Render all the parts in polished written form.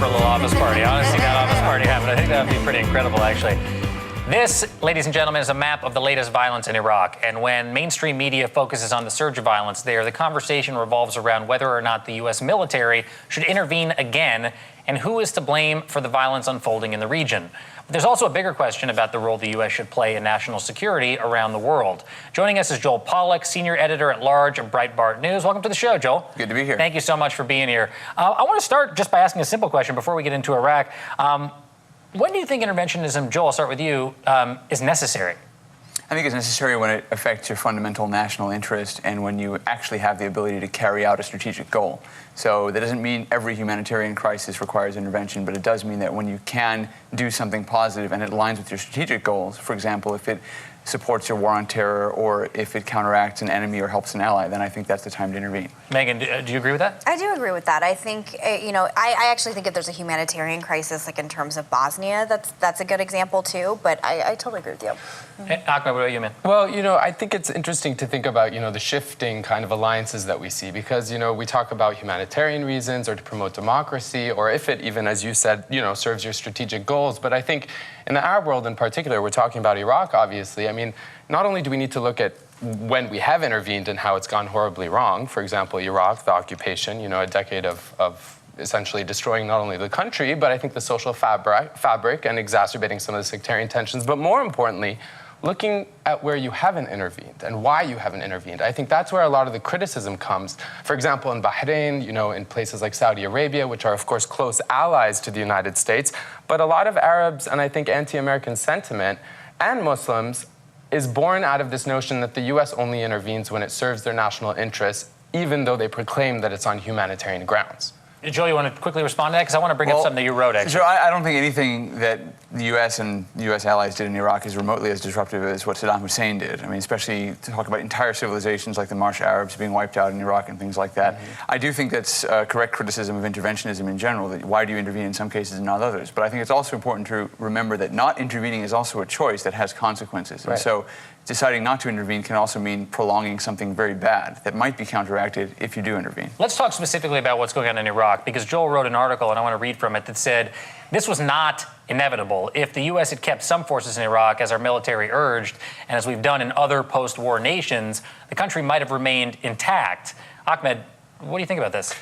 for a little office party. Honestly, that office party happened. I think that would be pretty incredible, actually. This, ladies and gentlemen, is a map of the latest violence in Iraq. And when mainstream media focuses on the surge of violence there, the conversation revolves around whether or not the U.S. military should intervene again and who is to blame for the violence unfolding in the region. But there's also a bigger question about the role the U.S. should play in national security around the world. Joining us is Joel Pollack, senior editor-at-large of Breitbart News. Welcome to the show, Joel. Good to be here. Thank you so much for being here. I want to start just by asking a simple question before we get into Iraq. When do you think interventionism, Joel, I'll start with you, is necessary? I think it's necessary when it affects your fundamental national interest and when you actually have the ability to carry out a strategic goal. So that doesn't mean every humanitarian crisis requires intervention, but it does mean that when you can do something positive and it aligns with your strategic goals, for example, if it supports your war on terror or if it counteracts an enemy or helps an ally, then I think that's the time to intervene. Megan, do you agree with that? I do agree with that. I think, I actually think if there's a humanitarian crisis, like in terms of Bosnia, that's a good example too, but I totally agree with you. Hey, Ahmed, what about you, man? Well, I think it's interesting to think about, the shifting kind of alliances that we see because, we talk about humanitarian reasons or to promote democracy or if it even, as you said, serves your strategic goals. But I think in the Arab world in particular, we're talking about Iraq, obviously. I mean, not only do we need to look at when we have intervened and how it's gone horribly wrong, for example, Iraq, the occupation, a decade of essentially destroying not only the country, but I think the social fabric and exacerbating some of the sectarian tensions. But more importantly, looking at where you haven't intervened and why you haven't intervened. I think that's where a lot of the criticism comes. For example, in Bahrain, in places like Saudi Arabia, which are, of course, close allies to the United States, but a lot of Arabs and I think anti-American sentiment and Muslims is born out of this notion that the U.S. only intervenes when it serves their national interests, even though they proclaim that it's on humanitarian grounds. Joel, you want to quickly respond to that? Because I want to bring up something that you wrote, actually. Sure, I don't think anything that the U.S. and U.S. allies did in Iraq is remotely as disruptive as what Saddam Hussein did. I mean, especially to talk about entire civilizations like the Marsh Arabs being wiped out in Iraq and things like that. I do think that's correct criticism of interventionism in general, that why do you intervene in some cases and not others? But I think it's also important to remember that not intervening is also a choice that has consequences. And so deciding not to intervene can also mean prolonging something very bad that might be counteracted if you do intervene. Let's talk specifically about what's going on in Iraq, because Joel wrote an article, and I want to read from it, that said, this was not inevitable. If the U.S. had kept some forces in Iraq, as our military urged, and as we've done in other post-war nations, the country might have remained intact. Ahmed, what do you think about this?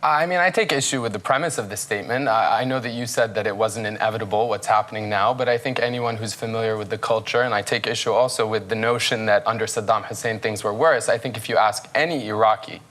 I mean, I take issue with the premise of this statement. I know that you said that it wasn't inevitable what's happening now, but I think anyone who's familiar with the culture, and I take issue also with the notion that under Saddam Hussein things were worse. I think if you ask any Iraqi,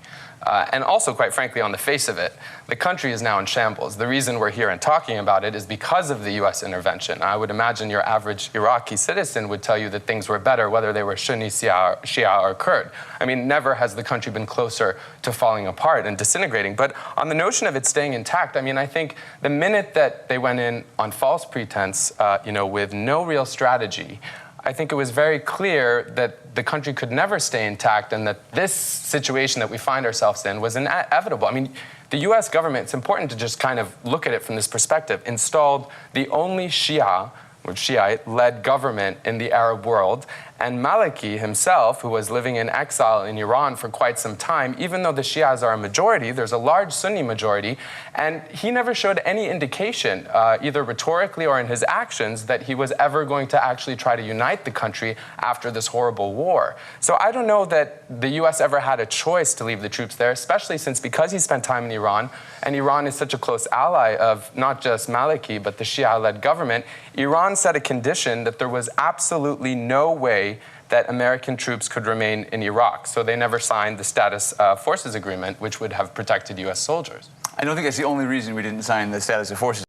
and also, quite frankly, on the face of it, the country is now in shambles. The reason we're here and talking about it is because of the U.S. intervention. I would imagine your average Iraqi citizen would tell you that things were better, whether they were Sunni, Shia, or Kurd. I mean, never has the country been closer to falling apart and disintegrating. But on the notion of it staying intact, I mean, I think the minute that they went in on false pretense, with no real strategy, I think it was very clear that the country could never stay intact and that this situation that we find ourselves in was inevitable. I mean, the U.S. government, it's important to just kind of look at it from this perspective, installed the only Shia or Shiite-led government in the Arab world. And Maliki himself, who was living in exile in Iran for quite some time, even though the Shias are a majority, there's a large Sunni majority, and he never showed any indication, either rhetorically or in his actions, that he was ever going to actually try to unite the country after this horrible war. So I don't know that the U.S. ever had a choice to leave the troops there, especially since because he spent time in Iran, and Iran is such a close ally of not just Maliki, but the Shia-led government, Iran set a condition that there was absolutely no way that American troops could remain in Iraq. So they never signed the Status Forces Agreement, which would have protected U.S. soldiers. I don't think that's the only reason we didn't sign the Status of Forces